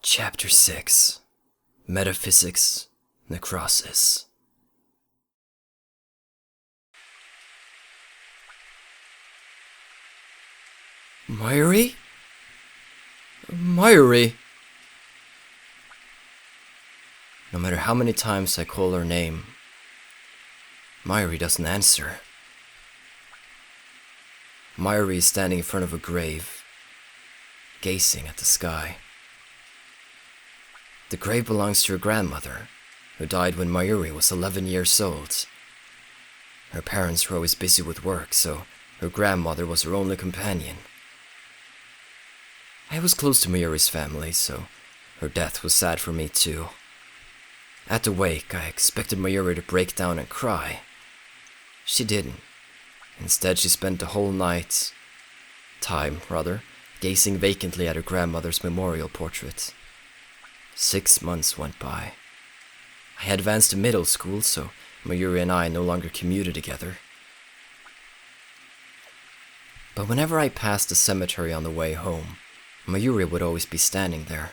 Chapter 6 Metaphysics Necrosis. Mayuri? Mayuri? No matter how many times I call her name, Mayuri doesn't answer. Mayuri is standing in front of a grave, gazing at the sky. The grave belongs to her grandmother, who died when Mayuri was 11 years old. Her parents were always busy with work, so her grandmother was her only companion. I was close to Mayuri's family, so her death was sad for me too. At the wake, I expected Mayuri to break down and cry. She didn't. Instead, she spent the whole time, gazing vacantly at her grandmother's memorial portrait. 6 months went by. I had advanced to middle school, so Mayuri and I no longer commuted together. But whenever I passed the cemetery on the way home, Mayuri would always be standing there.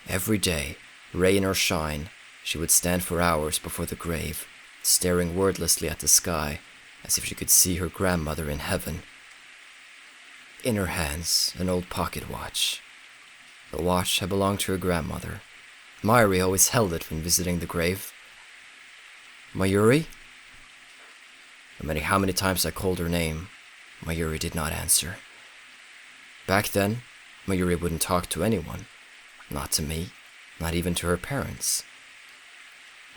Every day, rain or shine, she would stand for hours before the grave, staring wordlessly at the sky, as if she could see her grandmother in heaven. In her hands, an old pocket watch. The watch had belonged to her grandmother. Mayuri always held it when visiting the grave. Mayuri? No matter how many times I called her name, Mayuri did not answer. Back then, Mayuri wouldn't talk to anyone. Not to me, not even to her parents.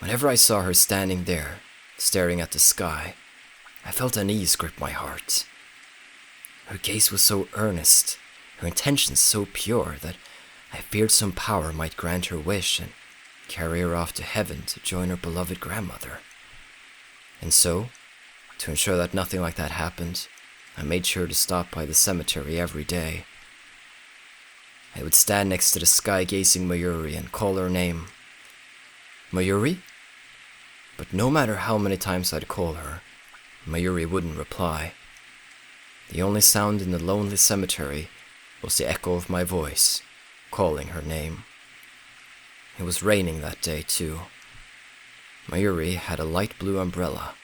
Whenever I saw her standing there, staring at the sky, I felt unease grip my heart. Her gaze was so earnest, her intentions so pure, that I feared some power might grant her wish and carry her off to heaven to join her beloved grandmother. And so, to ensure that nothing like that happened, I made sure to stop by the cemetery every day. I would stand next to the sky-gazing Mayuri and call her name. Mayuri? But no matter how many times I'd call her, Mayuri wouldn't reply. The only sound in the lonely cemetery was the echo of my voice, calling her name. It was raining that day, too. Mayuri had a light blue umbrella.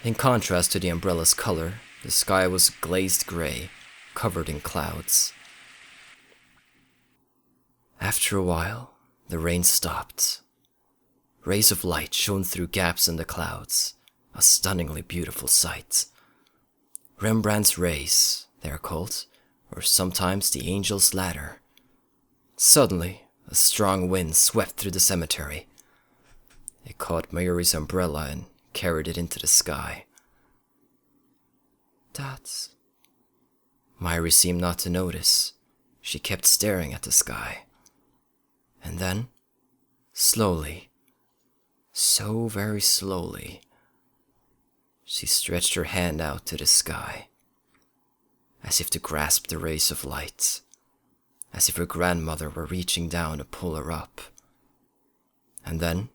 In contrast to the umbrella's color, the sky was glazed gray, covered in clouds. After a while, the rain stopped. Rays of light shone through gaps in the clouds, a stunningly beautiful sight. Rembrandt's rays, they are called, or sometimes the angel's ladder. Suddenly, a strong wind swept through the cemetery. It caught Mayuri's umbrella and carried it into the sky. That's... Mayuri seemed not to notice. She kept staring at the sky. And then, slowly, so very slowly, she stretched her hand out to the sky, as if to grasp the rays of light, as if her grandmother were reaching down to pull her up. And then,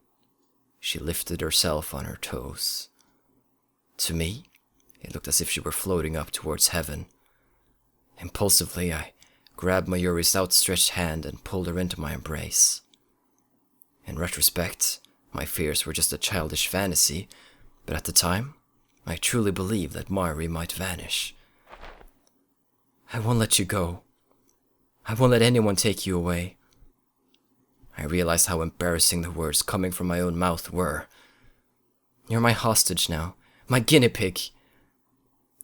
she lifted herself on her toes. To me, it looked as if she were floating up towards heaven. Impulsively, I grabbed Mayuri's outstretched hand and pulled her into my embrace. In retrospect, my fears were just a childish fantasy, but at the time, I truly believed that Mayuri might vanish. I won't let you go. I won't let anyone take you away. I realized how embarrassing the words coming from my own mouth were. You're my hostage now, my guinea pig.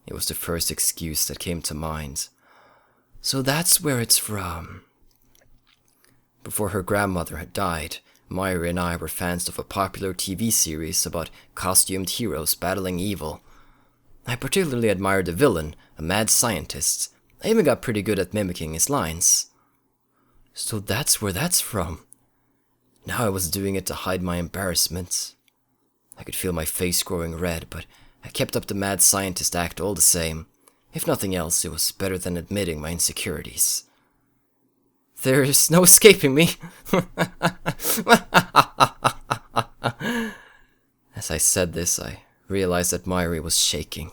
It was the first excuse that came to mind. So that's where it's from. Before her grandmother had died, Mayuri and I were fans of a popular TV series about costumed heroes battling evil. I particularly admired the villain, a mad scientist. I even got pretty good at mimicking his lines. So that's where that's from. Now I was doing it to hide my embarrassment. I could feel my face growing red, but I kept up the mad scientist act all the same. If nothing else, it was better than admitting my insecurities. There's no escaping me. As I said this, I realized that Mayuri was shaking.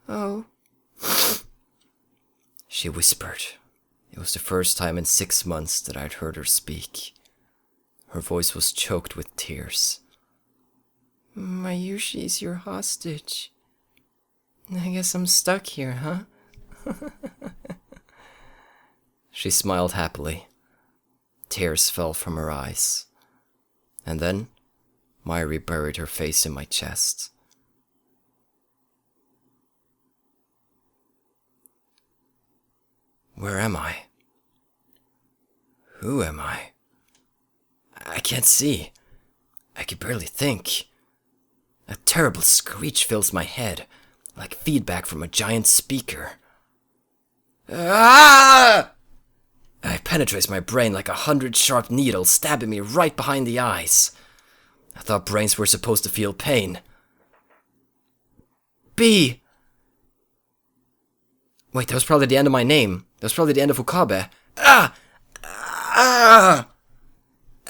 Oh. She whispered, It was the first time in 6 months that I'd heard her speak. Her voice was choked with tears. Mayushi's your hostage. I guess I'm stuck here, huh? She smiled happily. Tears fell from her eyes. And then, Mayuri buried her face in my chest. Where am I? Who am I? I can't see. I can barely think. A terrible screech fills my head, like feedback from a giant speaker. Ah! It penetrates my brain like 100 sharp needles, stabbing me right behind the eyes. I thought brains were supposed to feel pain. B! Wait, that was probably the end of my name. That was probably the end of Okabe. Ah! Ah!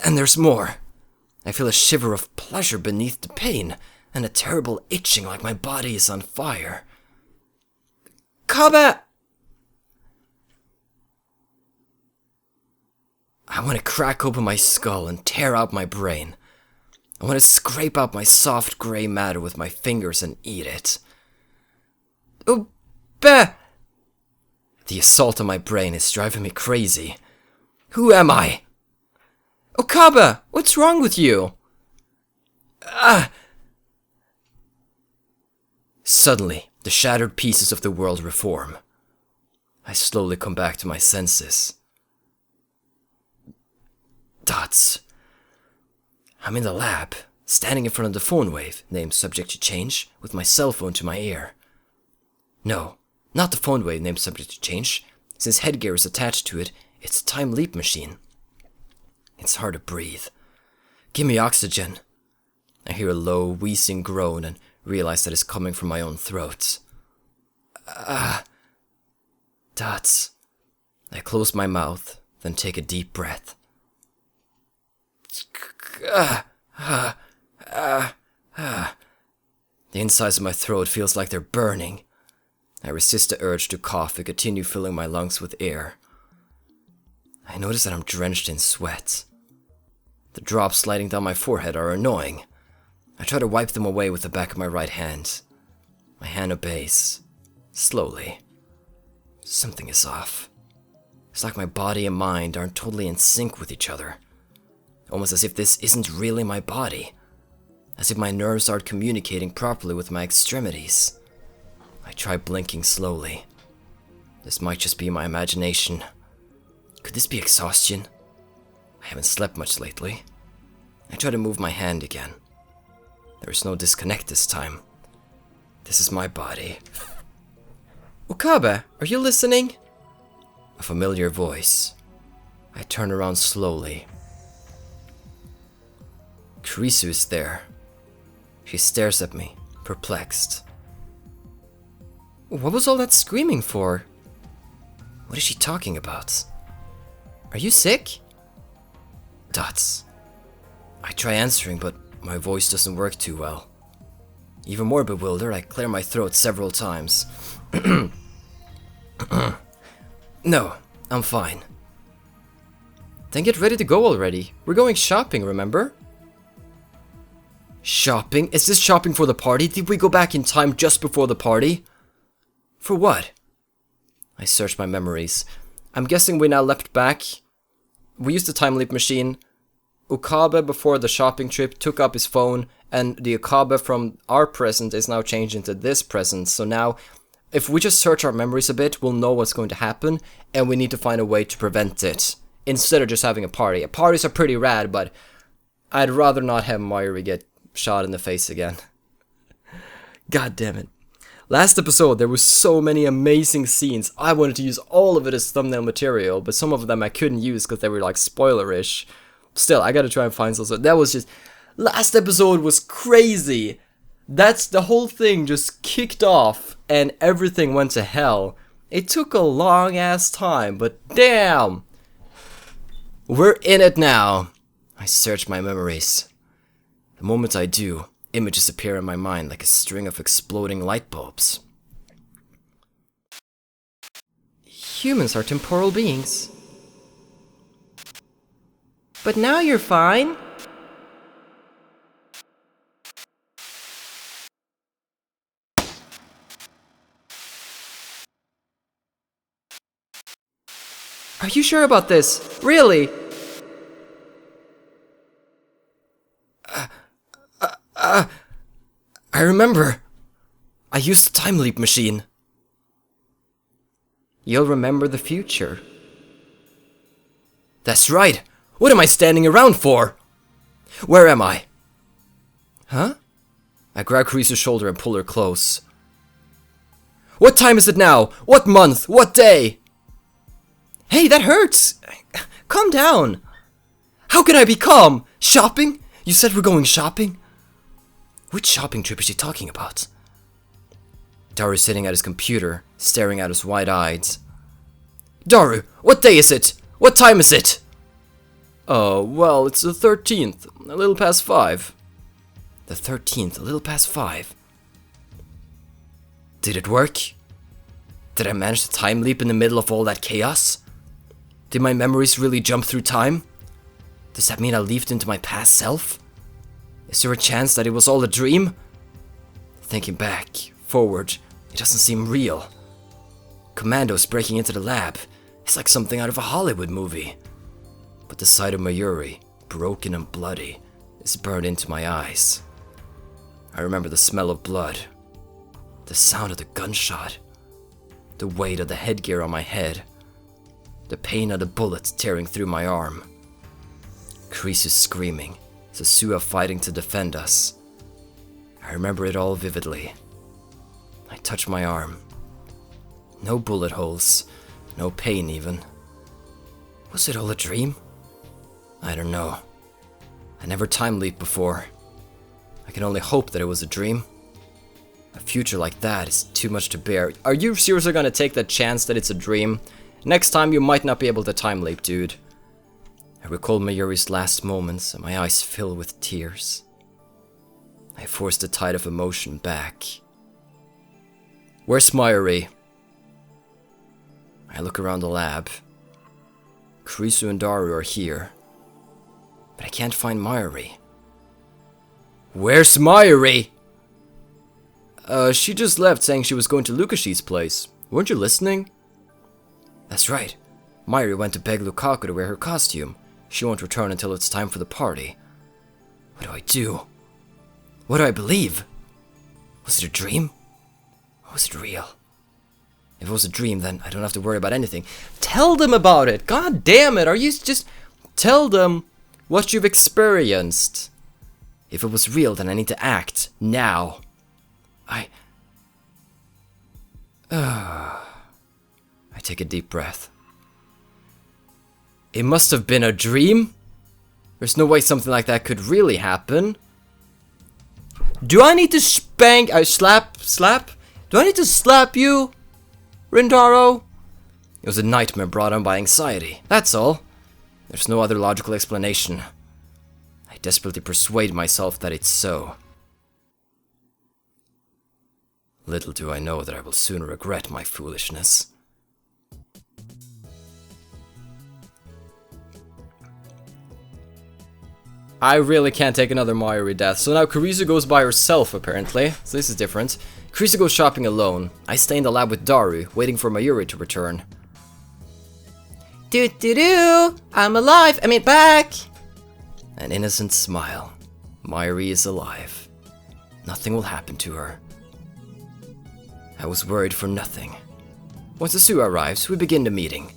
And there's more. I feel a shiver of pleasure beneath the pain, and a terrible itching like my body is on fire. Kabe! I want to crack open my skull and tear out my brain. I want to scrape out my soft grey matter with my fingers and eat it. Ube! The assault on my brain is driving me crazy. Who am I? Okabe, what's wrong with you? Suddenly, the shattered pieces of the world reform. I slowly come back to my senses. Dots. I'm in the lab, standing in front of the phone wave, named Subject to Change, with my cell phone to my ear. No, not the phone wave named Subject to Change. Since headgear is attached to it, it's a time leap machine. It's hard to breathe. Give me oxygen. I hear a low, wheezing groan and realize that it's coming from my own throat. Dots. I close my mouth, then take a deep breath. The insides of my throat feels like they're burning. I resist the urge to cough and continue filling my lungs with air. I notice that I'm drenched in sweat. The drops sliding down my forehead are annoying. I try to wipe them away with the back of my right hand. My hand obeys. Slowly. Something is off. It's like my body and mind aren't totally in sync with each other. Almost as if this isn't really my body. As if my nerves aren't communicating properly with my extremities. I try blinking slowly. This might just be my imagination. Could this be exhaustion? I haven't slept much lately. I try to move my hand again. There is no disconnect this time. This is my body. Okabe, are you listening? A familiar voice. I turn around slowly. Kurisu is there. She stares at me, perplexed. What was all that screaming for? What is she talking about? Are you sick? Dots. I try answering, but my voice doesn't work too well. Even more bewildered, I clear my throat several times. No, I'm fine. Then get ready to go already. We're going shopping, remember? Shopping? Is this shopping for the party? Did we go back in time just before the party? For what? I search my memories. I'm guessing we now leapt back. We used the time leap machine. Okabe before the shopping trip took up his phone, and the Okabe from our present is now changed into this present. So now, if we just search our memories a bit, we'll know what's going to happen, and we need to find a way to prevent it, instead of just having a party. Parties are pretty rad, but I'd rather not have Mayuri get shot in the face again. God damn it. Last episode, there were so many amazing scenes. I wanted to use all of it as thumbnail material, but some of them I couldn't use because they were like spoilerish. Still, I gotta try and find some. So that was just... Last episode was crazy. That's the whole thing just kicked off and everything went to hell. It took a long ass time, but damn! We're in it now. I search my memories. The moment I do, images appear in my mind like a string of exploding light bulbs. Humans are temporal beings. But now you're fine. Are you sure about this? Really? I remember. I used the time leap machine. You'll remember the future. That's right. What am I standing around for? Where am I? Huh? I grab Kurisa's shoulder and pull her close. What time is it now? What month? What day? Hey, that hurts! Calm down. How can I be calm? Shopping? You said we're going shopping? Which shopping trip is she talking about? Daru's sitting at his computer, staring at us wide-eyed. Daru, what day is it? What time is it? Oh, well, it's the 13th, a little past 5. The 13th, a little past 5. Did it work? Did I manage to time leap in the middle of all that chaos? Did my memories really jump through time? Does that mean I leaped into my past self? Is there a chance that it was all a dream? Thinking back, forward, it doesn't seem real. Commandos breaking into the lab. It's like something out of a Hollywood movie. But the sight of Mayuri, broken and bloody, is burned into my eyes. I remember the smell of blood, the sound of the gunshot, the weight of the headgear on my head, the pain of the bullets tearing through my arm. Kurisu screaming, Sasua fighting to defend us. I remember it all vividly. I touched my arm. No bullet holes, no pain even. Was it all a dream? I don't know. I never time leaped before. I can only hope that it was a dream. A future like that is too much to bear. Are you seriously gonna take that chance that it's a dream? Next time you might not be able to time leap, dude. I recall Mayuri's last moments and my eyes fill with tears. I force the tide of emotion back. Where's Mayuri? I look around the lab. Kurisu and Daru are here. But I can't find Mayuri. Where's Mayuri? She just left saying she was going to Lukashi's place. Weren't you listening? That's right. Mayuri went to beg Lukaku to wear her costume. She won't return until it's time for the party. What do I do? What do I believe? Was it a dream? Or was it real? If it was a dream, then I don't have to worry about anything. Tell them about it! God damn it! Are you just... Tell them what you've experienced. If it was real, then I need to act. Now. I take a deep breath. It must have been a dream? There's no way something like that could really happen. Do I need to slap? Do I need to slap you, Rintaro? It was a nightmare brought on by anxiety, that's all. There's no other logical explanation. I desperately persuade myself that it's so. Little do I know that I will soon regret my foolishness. I really can't take another Mayuri death, so now Kurisu goes by herself apparently, so this is different. Kurisu goes shopping alone. I stay in the lab with Daru, waiting for Mayuri to return. Doo-doo-doo! I'm alive! back! An innocent smile. Mayuri is alive. Nothing will happen to her. I was worried for nothing. Once Sasua arrives, we begin the meeting.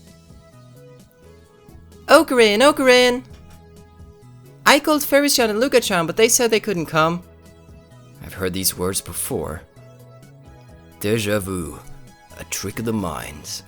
Okarin! I called Ferris-chan and Luka-chan, but they said they couldn't come. I've heard these words before. Deja vu. A trick of the mind.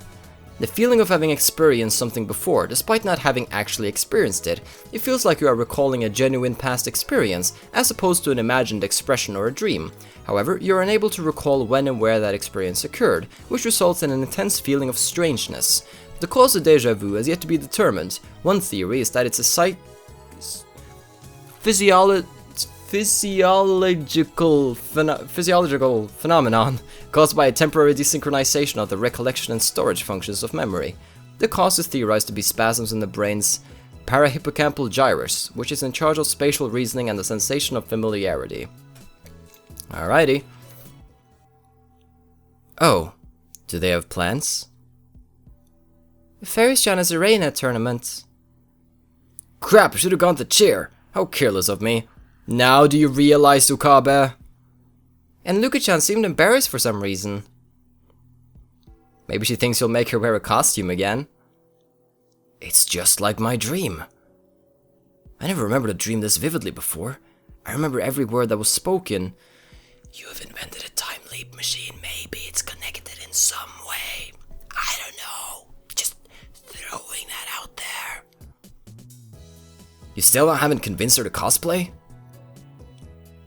The feeling of having experienced something before, despite not having actually experienced it, it feels like you are recalling a genuine past experience, as opposed to an imagined expression or a dream. However, you are unable to recall when and where that experience occurred, which results in an intense feeling of strangeness. The cause of deja vu has yet to be determined. One theory is that it's a physiological phenomenon caused by a temporary desynchronization of the recollection and storage functions of memory. The cause is theorized to be spasms in the brain's parahippocampal gyrus, which is in charge of spatial reasoning and the sensation of familiarity. Alrighty. Oh, do they have plans? Ferris-chan has a arena tournament. Crap, I should have gone to cheer. How careless of me. Now do you realize, Okabe? And Luka-chan seemed embarrassed for some reason. Maybe she thinks you'll make her wear a costume again. It's just like my dream. I never remembered a dream this vividly before. I remember every word that was spoken. You have invented a time leap machine. Maybe it's connected in some way. I don't know. Just throwing that out there. You still haven't convinced her to cosplay?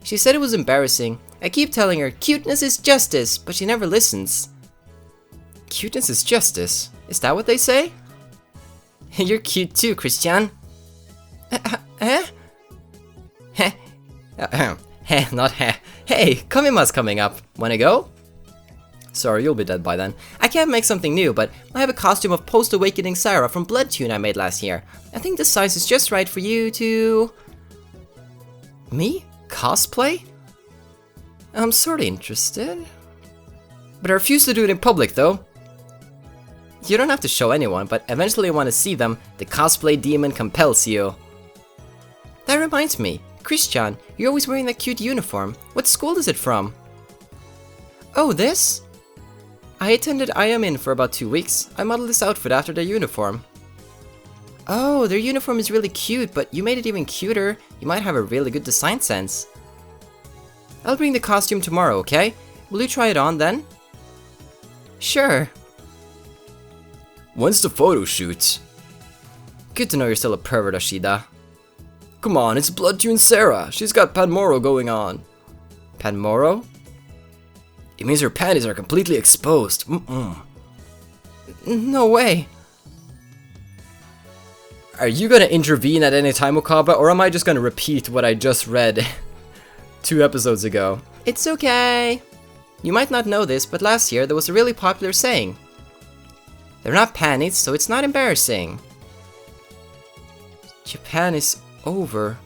She said it was embarrassing. I keep telling her, cuteness is justice, but she never listens. Cuteness is justice? Is that what they say? You're cute too, Christian. Not heh. Hey, Kamima's coming up. Wanna go? Sorry, you'll be dead by then. I can't make something new, but I have a costume of post-awakening Sarah from Blood Tune I made last year. I think the size is just right for you to... Me? Cosplay? I'm sorta interested. But I refuse to do it in public, though. You don't have to show anyone, but eventually I want to see them. The cosplay demon compels you. That reminds me. Christian, you're always wearing that cute uniform. What school is it from? Oh, this? I attended IM for about 2 weeks. I modeled this outfit after their uniform. Oh, their uniform is really cute, but you made it even cuter. You might have a really good design sense. I'll bring the costume tomorrow, okay? Will you try it on then? Sure. When's the photo shoot? Good to know you're still a pervert, Ashida. Come on, it's Blood Tune Sarah. She's got Panmoro going on. Panmoro? It means her panties are completely exposed. No way. Are you gonna intervene at any time, Okabe, or am I just gonna repeat what I just read 2 episodes ago? It's okay. You might not know this, but last year there was a really popular saying. They're not panties, so it's not embarrassing. Japan is over.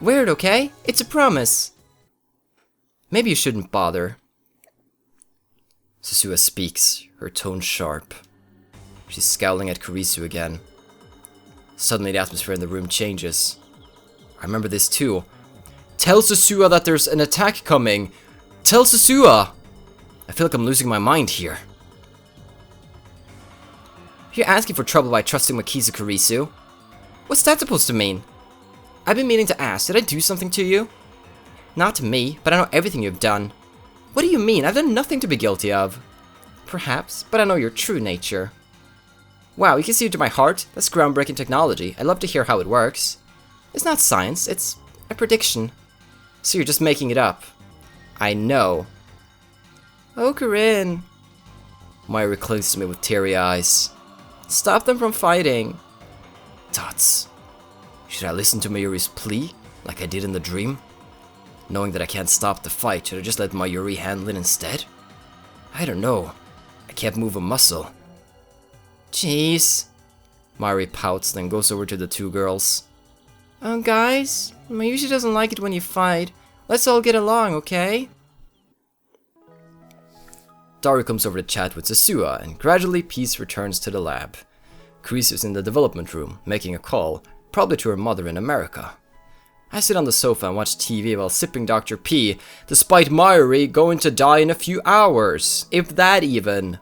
Weird, okay? It's a promise. Maybe you shouldn't bother. Susua speaks, her tone sharp. She's scowling at Kurisu again. Suddenly the atmosphere in the room changes. I remember this too. Tell Susua that there's an attack coming. Tell Susua! I feel like I'm losing my mind here. You're asking for trouble by trusting Makizu, Kurisu. What's that supposed to mean? I've been meaning to ask, did I do something to you? Not to me, but I know everything you've done. What do you mean? I've done nothing to be guilty of. Perhaps, but I know your true nature. Wow, you can see into my heart? That's groundbreaking technology. I'd love to hear how it works. It's not science, it's a prediction. So you're just making it up. I know. Oh, Corinne. Myra clings to me with teary eyes. Stop them from fighting. Tots. Should I listen to Mayuri's plea, like I did in the dream? Knowing that I can't stop the fight, should I just let Mayuri handle it instead? I don't know. I can't move a muscle. Jeez. Mayuri pouts, then goes over to the 2 girls. Oh, guys, Mayuri doesn't like it when you fight. Let's all get along, okay? Daru comes over to chat with Susua, and gradually peace returns to the lab. Kurisu is in the development room, making a call, probably to her mother in America. I sit on the sofa and watch TV while sipping Dr. P, despite Mayuri going to die in a few hours, if that even.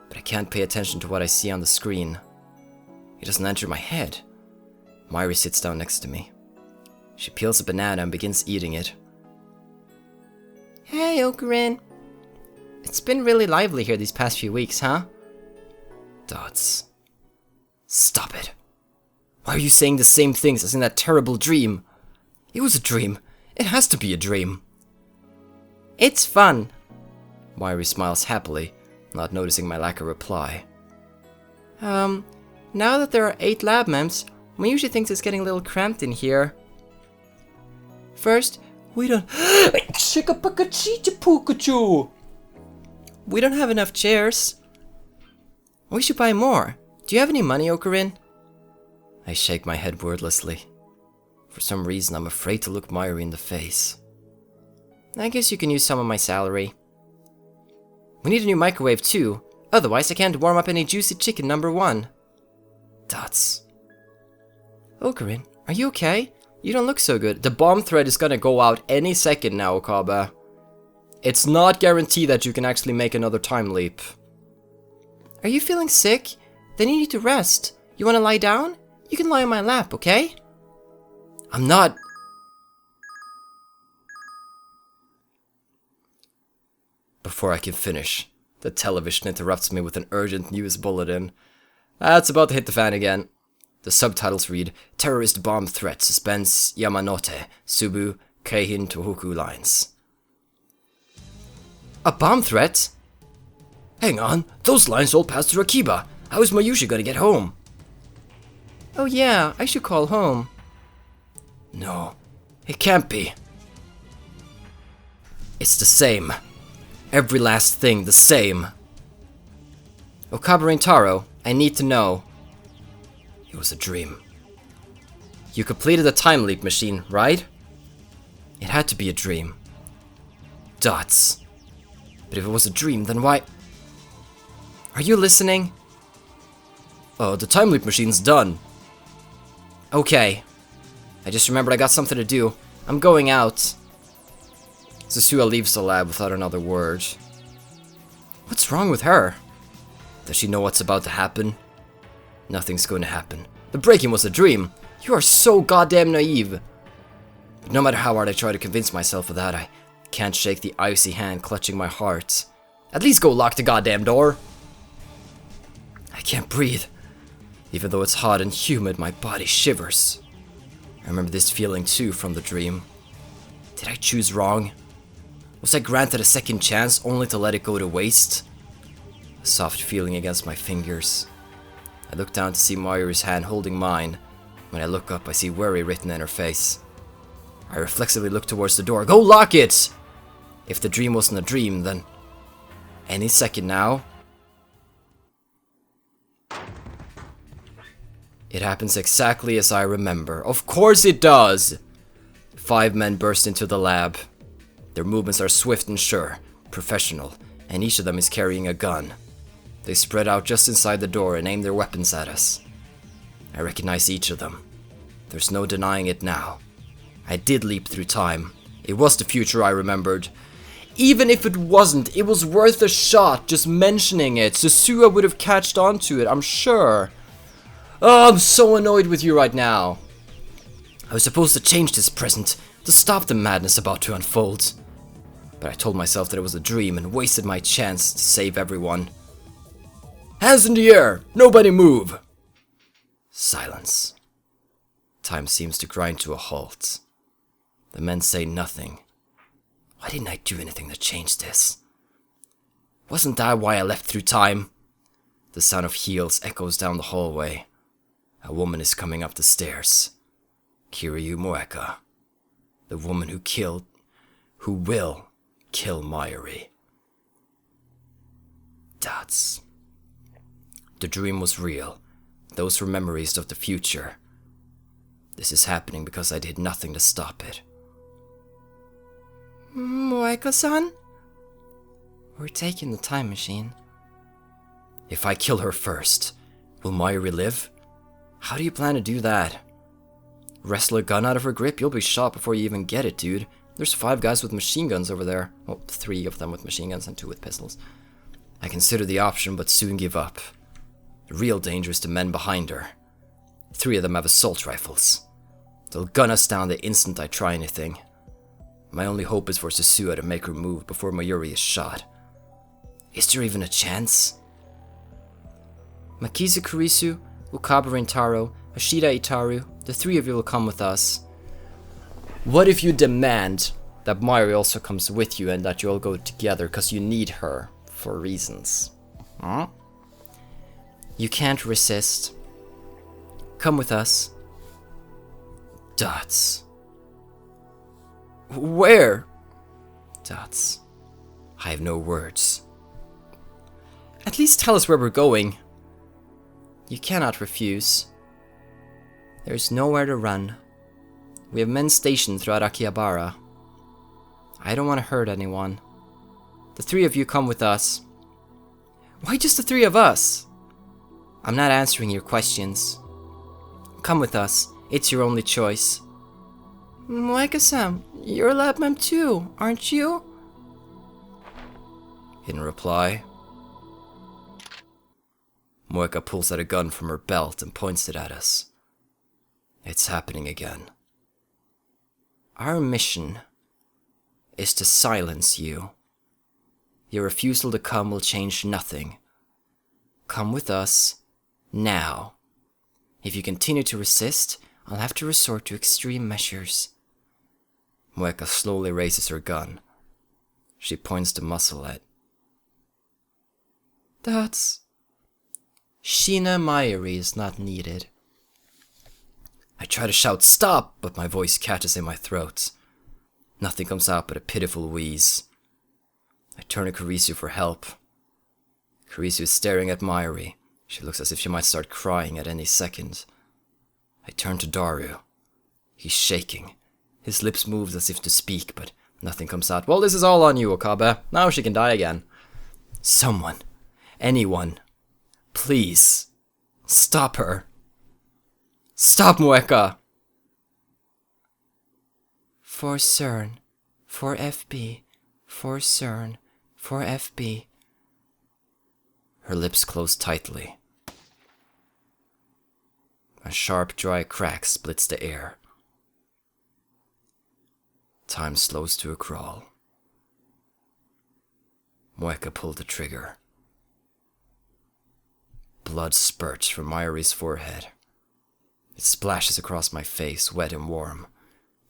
But I can't pay attention to what I see on the screen. It doesn't enter my head. Mayuri sits down next to me. She peels a banana and begins eating it. Hey, Okarin. It's been really lively here these past few weeks, huh? Dots. Stop it. Why are you saying the same things as in that terrible dream? It was a dream. It has to be a dream. It's fun. Mayuri smiles happily, not noticing my lack of reply. Now that there are 8 lab members, one usually thinks it's getting a little cramped in here. First, we don't... We don't have enough chairs. We should buy more. Do you have any money, Okarin? I shake my head wordlessly. For some reason, I'm afraid to look Mayuri in the face. I guess you can use some of my salary. We need a new microwave too, otherwise I can't warm up any juicy chicken #1. Dots. Okarin, are you okay? You don't look so good. The bomb thread is gonna go out any second now, Okabe. It's not guaranteed that you can actually make another time leap. Are you feeling sick? Then you need to rest. You wanna lie down? You can lie on my lap, okay? I'm not... Before I can finish, the television interrupts me with an urgent news bulletin. It's about to hit the fan again. The subtitles read, Terrorist bomb threat suspends Yamanote, Subu, Keihin Tohoku lines. A bomb threat? Hang on, those lines all pass through Akiba. How is Mayushi gonna get home? Oh yeah, I should call home. No, it can't be. It's the same. Every last thing the same. Okabe Rintaro, I need to know. It was a dream. You completed the time leap machine, right? It had to be a dream. Dots. But if it was a dream, then why... Are you listening? Oh, the time leap machine's done. Okay. I just remembered I got something to do. I'm going out. Susua leaves the lab without another word. What's wrong with her? Does she know what's about to happen? Nothing's going to happen. The break-in was a dream. You are so goddamn naive. But no matter how hard I try to convince myself of that, I can't shake the icy hand clutching my heart. At least go lock the goddamn door. I can't breathe. Even though it's hot and humid, my body shivers. I remember this feeling too from the dream. Did I choose wrong? Was I granted a second chance only to let it go to waste? A soft feeling against my fingers. I look down to see Mayuri's hand holding mine. When I look up, I see worry written in her face. I reflexively look towards the door. Go lock it! If the dream wasn't a dream, then... Any second now... It happens exactly as I remember. Of course it does! 5 men burst into the lab. Their movements are swift and sure, professional, and each of them is carrying a gun. They spread out just inside the door and aim their weapons at us. I recognize each of them. There's no denying it now. I did leap through time. It was the future I remembered. Even if it wasn't, it was worth a shot just mentioning it. Susua would have catched onto it, I'm sure. Oh, I'm so annoyed with you right now. I was supposed to change this present, to stop the madness about to unfold. But I told myself that it was a dream and wasted my chance to save everyone. Hands in the air! Nobody move! Silence. Time seems to grind to a halt. The men say nothing. Why didn't I do anything to change this? Wasn't that why I left through time? The sound of heels echoes down the hallway. A woman is coming up the stairs. Kiryu Moeka. The woman who will kill Mayuri. Dots. The dream was real. Those were memories of the future. This is happening because I did nothing to stop it. Moeka-san? We're taking the time machine. If I kill her first, will Mayuri live? How do you plan to do that? Wrestle a gun out of her grip? You'll be shot before you even get it, dude. There's 5 guys with machine guns over there. Well, 3 of them with machine guns and 2 with pistols. I consider the option, but soon give up. The real danger is the men behind her. 3 of them have assault rifles. They'll gun us down the instant I try anything. My only hope is for Susua to make her move before Mayuri is shot. Is there even a chance? Makiza Kurisu, Okabe Rintaro, Ashida Itaru, the 3 of you will come with us. What if you demand that Mayuri also comes with you and that you all go together because you need her for reasons? Huh? You can't resist. Come with us. Dots. Where? Dots. I have no words. At least tell us where we're going. You cannot refuse. There is nowhere to run. We have men stationed throughout Akihabara. I don't want to hurt anyone. The three of you come with us. Why just the three of us? I'm not answering your questions. Come with us. It's your only choice. Moeka-san, you're a lab mem too, aren't you? In reply, Moeka pulls out a gun from her belt and points it at us. It's happening again. Our mission is to silence you. Your refusal to come will change nothing. Come with us, now. If you continue to resist, I'll have to resort to extreme measures. Moeka slowly raises her gun. She points to muscle it. That's... Shina Mayuri is not needed. I try to shout stop, but my voice catches in my throat. Nothing comes out but a pitiful wheeze. I turn to Kurisu for help. Kurisu is staring at Mayuri. She looks as if she might start crying at any second. I turn to Daru. He's shaking. His lips move as if to speak, but nothing comes out. Well, this is all on you, Okabe. Now she can die again. Someone. Anyone. Please. Stop her. Stop, Moeka! For CERN. For FB. For CERN. For FB. Her lips close tightly. A sharp, dry crack splits the air. Time slows to a crawl. Moeka pulled the trigger. Blood spurts from Mayuri's forehead. It splashes across my face, wet and warm.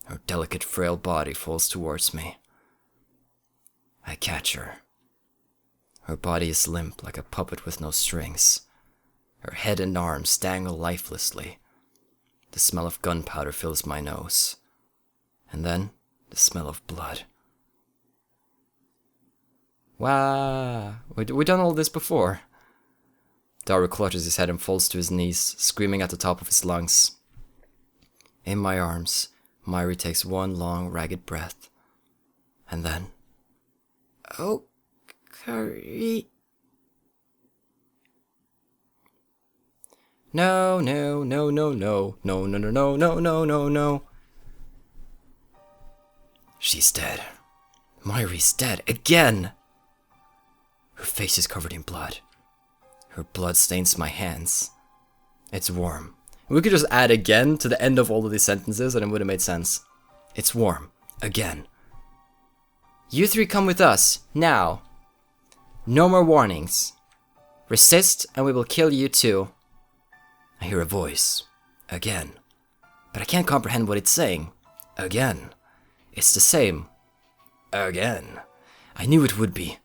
Her delicate, frail body falls towards me. I catch her. Her body is limp like a puppet with no strings. Her head and arms dangle lifelessly. The smell of gunpowder fills my nose. And then, the smell of blood. Wow, we've done all this before. Daru clutches his head and falls to his knees, screaming at the top of his lungs. In my arms, Mayuri takes one long, ragged breath. And then... Oh, Kari... No, no, no, no, no, no, no, no, no, no, no, no, no. She's dead. Mayuri's dead. Again! Her face is covered in blood. Her blood stains my hands. It's warm. We could just add again to the end of all of these sentences and it would have made sense. It's warm. Again. You three come with us. Now. No more warnings. Resist and we will kill you too. I hear a voice. Again. But I can't comprehend what it's saying. Again. It's the same. Again. I knew it would be.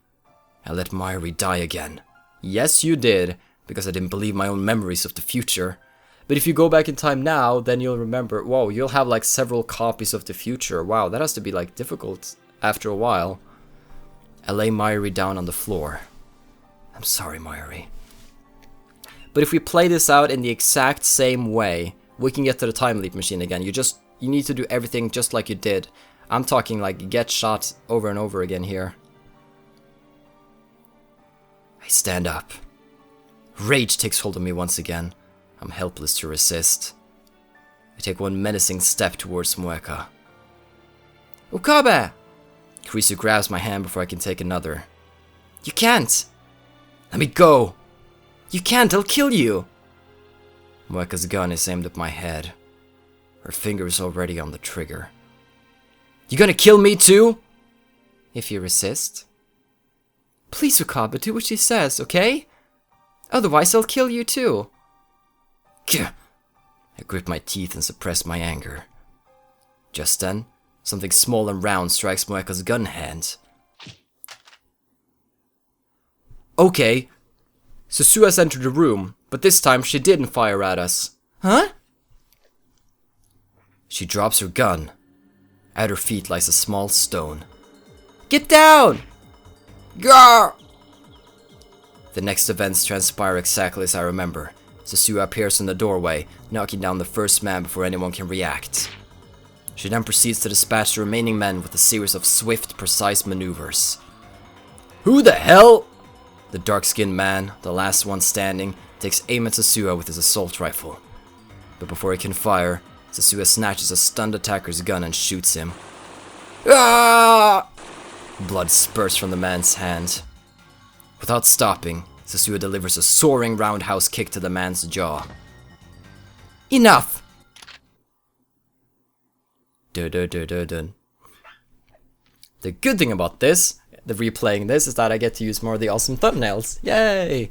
I let Mayuri die again. Yes, you did, because I didn't believe my own memories of the future. But if you go back in time now, then you'll remember, whoa, you'll have like several copies of the future. Wow, that has to be like difficult after a while. I lay Mayuri down on the floor. I'm sorry, Mayuri. But if we play this out in the exact same way, we can get to the time leap machine again. You need to do everything just like you did. I'm talking like get shot over and over again here. I stand up. Rage takes hold of me once again. I'm helpless to resist. I take one menacing step towards Moeka. Okabe! Kurisu grabs my hand before I can take another. You can't! Let me go! You can't, I'll kill you! Moeka's gun is aimed at my head. Her finger is already on the trigger. You gonna kill me too? If you resist. Please, Okabe, do what she says, okay? Otherwise, I'll kill you too. I grip my teeth and suppress my anger. Just then, something small and round strikes Moeka's gun hand. Okay, Susu has entered the room, but this time she didn't fire at us. Huh? She drops her gun. At her feet lies a small stone. Get down! Gah! The next events transpire exactly as I remember. Sasua appears in the doorway, knocking down the first man before anyone can react. She then proceeds to dispatch the remaining men with a series of swift, precise maneuvers. Who the hell? The dark-skinned man, the last one standing, takes aim at Sasua with his assault rifle. But before he can fire, Sasua snatches a stunned attacker's gun and shoots him. Ah! Blood spurts from the man's hand. Without stopping, Sasua delivers a soaring roundhouse kick to the man's jaw. Enough! Dun, dun, dun, dun, dun. The good thing about this, the replaying this, is that I get to use more of the awesome thumbnails. Yay!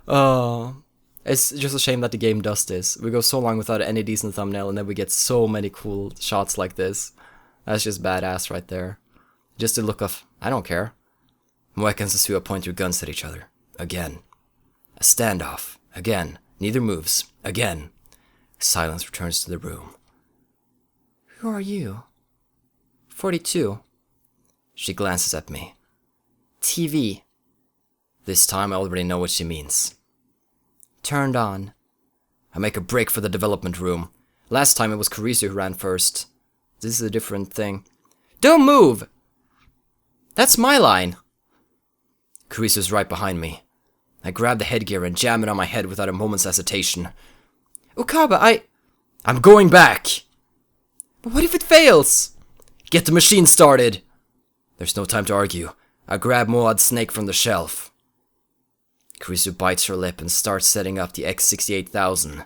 Oh, it's just a shame that the game does this. We go so long without any decent thumbnail, and then we get so many cool shots like this. That's just badass right there. Just the look of, I don't care. Moeka and Sasua point their guns at each other. Again. A standoff. Again. Neither moves. Again. Silence returns to the room. Who are you? 42. She glances at me. TV. This time I already know what she means. Turned on. I make a break for the development room. Last time it was Kurisu who ran first. This is a different thing. Don't move! That's my line! Kurisu's right behind me. I grab the headgear and jam it on my head without a moment's hesitation. Okabe, I'm going back! But what if it fails? Get the machine started! There's no time to argue. I grab Moad's snake from the shelf. Kurisu bites her lip and starts setting up the X68000.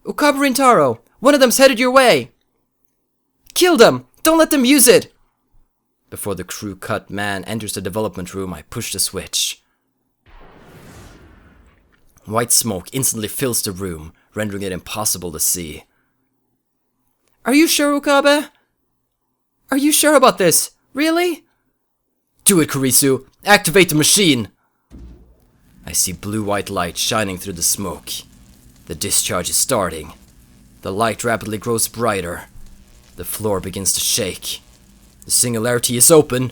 Okabe Rintaro! One of them's headed your way! Kill them! Don't let them use it! Before the crew-cut man enters the development room, I push the switch. White smoke instantly fills the room, rendering it impossible to see. Are you sure, Okabe? Are you sure about this? Really? Do it, Kurisu! Activate the machine! I see blue-white light shining through the smoke. The discharge is starting. The light rapidly grows brighter. The floor begins to shake. The singularity is open.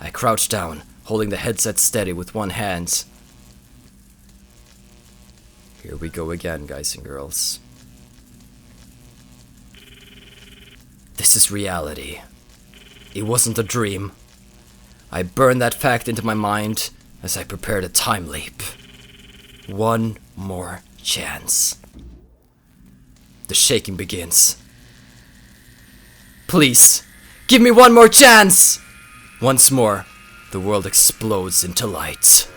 I crouch down, holding the headset steady with one hand. Here we go again, guys and girls. This is reality. It wasn't a dream. I burned that fact into my mind as I prepared a time leap. One more chance. The shaking begins. Please, give me one more chance! Once more, the world explodes into light.